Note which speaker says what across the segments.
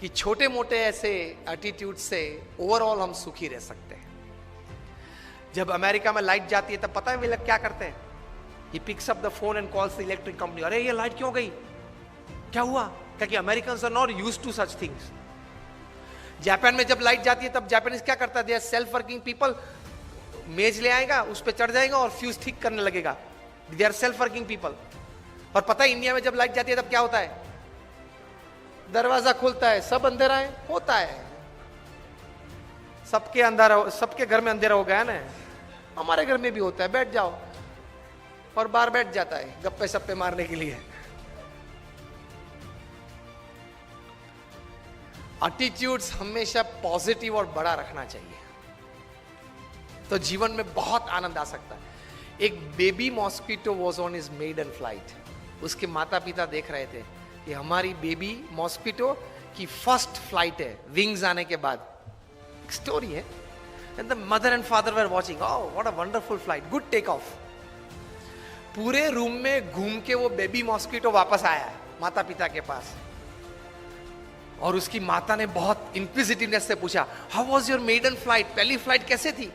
Speaker 1: कि छोटे मोटे ऐसे एटीट्यूड से ओवरऑल हम सुखी रह सकते हैं। जब अमेरिका में लाइट जाती है तब पता है वे लोग क्या करते हैं? He picks up the phone and calls the electric company, अरे ये लाइट क्यों गई, क्या हुआ? क्योंकि Americans are not used to such things. Japan में जब लाइट जाती है तब जापानीज क्या करता है? They are self working people, मेज ले आएगा, उस पर चढ़ जाएगा और फ्यूज ठीक करने लगेगा। They are self working people. और पता है इंडिया में जब लाइट जाती है तब क्या होता है? दरवाजा खुलता है, सब अंधेरा है, होता है, सबके अंधेरा, सबके घर में अंधेरा हो गया ना, हमारे घर में भी होता है, बैठ जाओ, और बाहर बैठ जाता है गप्पे सप्पे मारने के लिए। एटीट्यूड्स हमेशा पॉजिटिव और बड़ा रखना चाहिए, तो जीवन में बहुत आनंद आ सकता है। एक baby mosquito was on his maiden flight. उसके माता पिता देख रहे थे कि हमारी बेबी मॉस्किटो की फर्स्ट फ्लाइट है विंग्स आने के बाद। एक स्टोरी है। And the mother and father were watching, oh what a wonderful flight, good take off. पूरे रूम में घूम के वो बेबी मॉस्किटो वापस आया माता पिता के पास, और उसकी माता ने बहुत इंक्विजिटिवनेस से पूछा, how was your maiden flight, पहली फ्लाइट कैसे थी?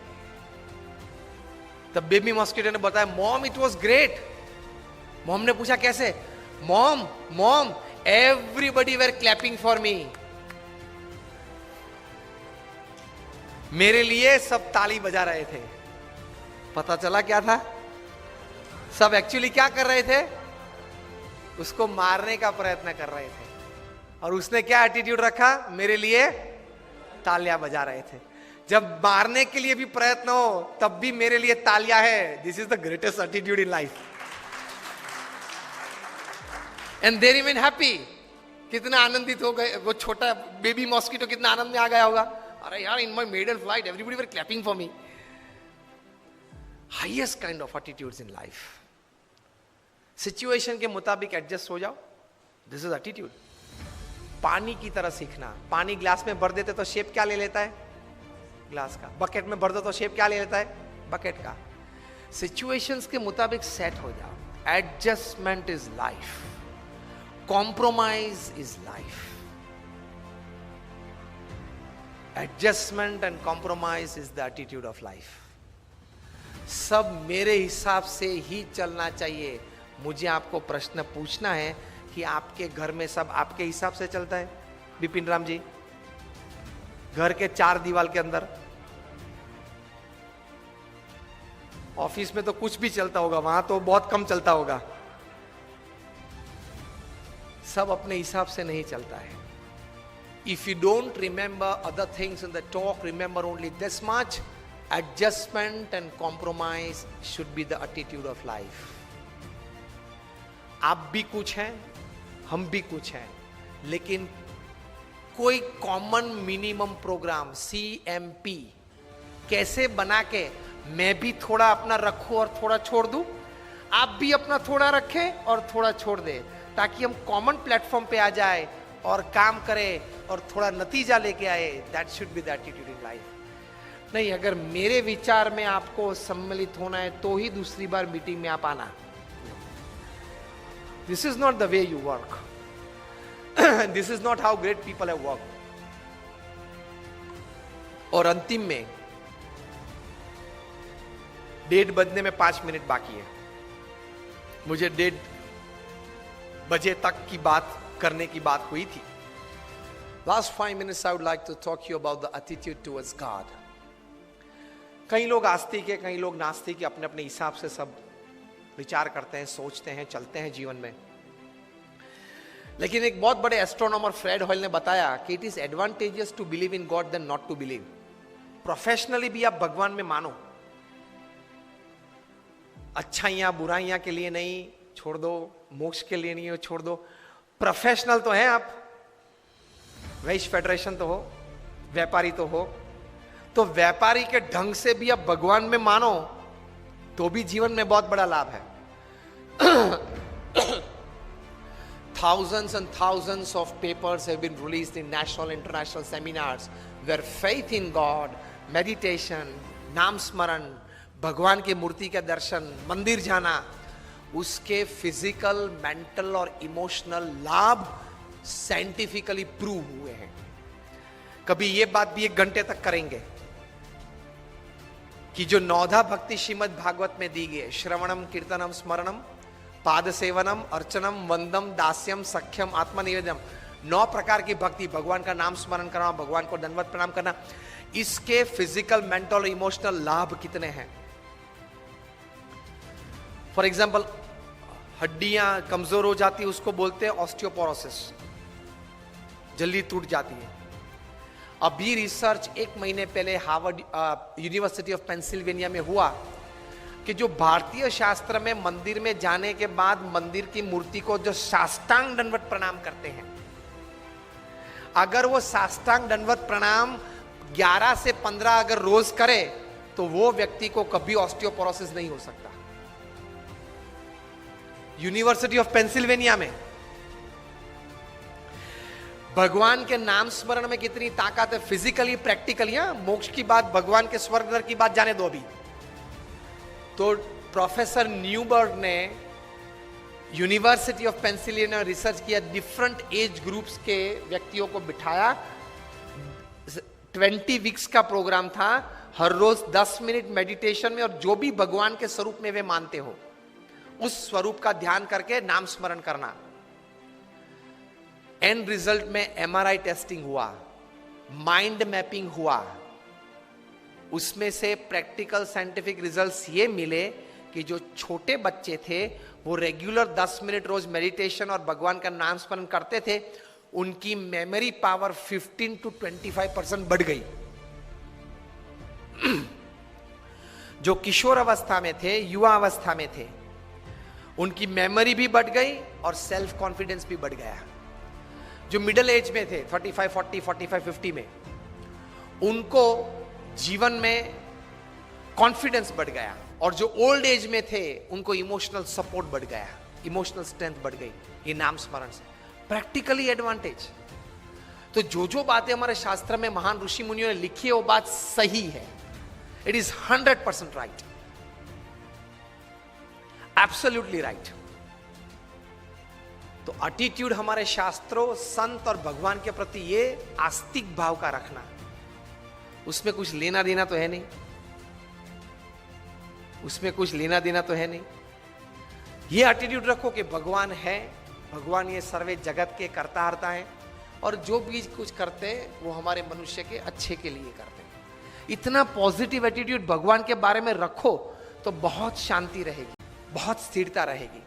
Speaker 1: तब बेबी मॉस्किटो ने बताया, mom it was great. Mom ने पूछा कैसे? Mom mom everybody were clapping for me, मेरे लिए सब ताली बजा रहे थे। पता चला क्या था? सब एक्चुअली क्या कर रहे थे? उसको मारने का प्रयत्न कर रहे थे, और उसने क्या एटीट्यूड रखा? मेरे लिए तालियां बजा रहे थे। जब मारने के लिए भी प्रयत्न हो तब भी मेरे लिए तालियां है। This is the greatest attitude in life. And they remain happy. कितना आनंदित हो गए वो छोटा बेबी मॉस्किटो, कितना आनंद में आ गया होगा, अरे यार in my maiden flight everybody were clapping for me. Highest kind of attitudes in life. Situation के मुताबिक एडजस्ट हो जाओ, दिस इज एटीट्यूड। पानी की तरह सीखना। पानी ग्लास में भर देते तो शेप क्या ले लेता है? ग्लास का। बकेट में भर दो तो शेप क्या ले लेता है? बकेट का। सिचुएशंस के मुताबिक सेट हो जाओ। Adjustment is life, compromise is life. Adjustment and compromise is the attitude of life. सब मेरे हिसाब से ही चलना चाहिए। मुझे आपको प्रश्न पूछना है कि आपके घर में सब आपके हिसाब से चलता है? बिपिन राम जी, घर के 4 दीवार के अंदर, ऑफिस में तो कुछ भी चलता होगा, वहां तो बहुत कम चलता होगा। सब अपने हिसाब से नहीं चलता है। If you don't remember other things in the talk, remember only this much, adjustment and compromise should be the attitude of life. आप भी कुछ हैं, हम भी कुछ हैं, लेकिन कोई कॉमन मिनिमम प्रोग्राम CMP कैसे बना के मैं भी थोड़ा अपना रखूं और थोड़ा छोड़ दूं, आप भी अपना थोड़ा रखें और थोड़ा छोड़ दें, ताकि हम कॉमन प्लेटफॉर्म पे आ जाए और काम करें और थोड़ा नतीजा लेके आए। That should be the attitude in life. नहीं, अगर मेरे विचार में आपको सम्मिलित होना है तो ही दूसरी बार मीटिंग में आप आना। This is not the way you work. This is not how great people have work. और अंतिम में डेढ़ बजने में 5 मिनट बाकी है। मुझे 1:30 बजे तक की बात करने की बात हुई थी। Last 5 minutes I would like to talk to you about the attitude towards God. कई लोग आस्तिक है, कई लोग नास्तिक है, अपने अपने हिसाब से सब विचार करते हैं, सोचते हैं, चलते हैं जीवन में। लेकिन एक बहुत बड़े एस्ट्रोनॉमर फ्रेड हॉयल ने बताया कि it is advantageous to believe in God then not to believe. Professionally भी आप भगवान में मानो, अच्छाइयां बुराइयां के लिए नहीं, छोड़ दो, मोक्ष के लिए नहीं हो, छोड़ दो। प्रोफेशनल तो हैं आप, वैश्य फेडरेशन तो हो, व्यापारी तो हो, तो व्यापारी के ढंग से भी आप भगवान में मानो तो भी जीवन में बहुत बड़ा लाभ है। Thousands and thousands of papers have been released in national international seminars where faith in God, meditation, नाम स्मरण, भगवान की मूर्ति का दर्शन, मंदिर जाना, उसके फिजिकल, मेंटल और इमोशनल लाभ साइंटिफिकली प्रूव हुए हैं। कभी ये बात भी 1 घंटे तक करेंगे कि जो 9धा भक्ति श्रीमद् भागवत में दी गई है, श्रवणम कीर्तनम स्मरणम पाद सेवनम अर्चनम वंदम दास्यम सख्यम आत्मनिवेदम, 9 प्रकार की भक्ति, भगवान का नाम स्मरण करना, भगवान को दंडवत प्रणाम करना, इसके फिजिकल, मेंटल और इमोशनल लाभ कितने हैं। फॉर एग्जाम्पल, हड्डियां कमजोर हो जाती है, उसको बोलते हैं ऑस्टियोपोरोसिस, जल्दी टूट जाती है। अभी रिसर्च 1 महीने पहले हार्वर्ड यूनिवर्सिटी ऑफ पेंसिल्वेनिया में हुआ कि जो भारतीय शास्त्र में मंदिर में जाने के बाद मंदिर की मूर्ति को जो साष्टांग दंडवत प्रणाम करते हैं, अगर वो साष्टांग दंडवत प्रणाम 11 से 15 अगर रोज करे तो वो व्यक्ति को कभी ऑस्टियोपोरोसिस नहीं हो सकता। यूनिवर्सिटी ऑफ पेंसिल्वेनिया में। भगवान के नाम स्मरण में कितनी ताकत है, फिजिकली प्रैक्टिकली। मोक्ष की बात, भगवान के स्वर्ग नरक की बात जाने दो अभी। तो प्रोफेसर न्यूबर्ग ने यूनिवर्सिटी ऑफ पेंसिल्वेनिया रिसर्च किया, डिफरेंट एज ग्रुप्स के व्यक्तियों को बिठाया, 20 वीक्स का प्रोग्राम था, हर रोज 10 मिनट मेडिटेशन में, और जो भी भगवान के स्वरूप में वे मानते हो उस स्वरूप का ध्यान करके नाम स्मरण करना। एंड रिजल्ट में एमआरआई टेस्टिंग हुआ, माइंड मैपिंग हुआ, उसमें से प्रैक्टिकल साइंटिफिक रिजल्ट्स ये मिले कि जो छोटे बच्चे थे वो रेगुलर 10 मिनट रोज मेडिटेशन और भगवान का नाम स्मरण करते थे, उनकी मेमोरी पावर 15 to 25% बढ़ गई। जो किशोर अवस्था में थे, युवा अवस्था में थे, उनकी मेमोरी भी बढ़ गई और सेल्फ कॉन्फिडेंस भी बढ़ गया। जो मिडिल एज में थे, 35, 40, 45, 50 में, उनको जीवन में कॉन्फिडेंस बढ़ गया, और जो ओल्ड एज में थे उनको इमोशनल सपोर्ट बढ़ गया, इमोशनल स्ट्रेंथ बढ़ गई ये नाम स्मरण से। Practically advantage. तो जो बातें हमारे शास्त्र में महान ऋषि मुनियों ने लिखी है वो बात सही है। It is 100% right, absolutely right. तो एटीट्यूड हमारे शास्त्रों, संत और भगवान के प्रति ये आस्तिक भाव का रखना, उसमें कुछ लेना देना तो है नहीं, उसमें कुछ लेना देना तो है नहीं। ये एटीट्यूड रखो कि भगवान है, भगवान ये सर्वे जगत के कर्ता हर्ता है, और जो भी कुछ करते हैं वो हमारे मनुष्य के अच्छे के लिए करते हैं। इतना पॉजिटिव एटीट्यूड भगवान के बारे में रखो तो बहुत शांति रहेगी, बहुत स्थिरता रहेगी।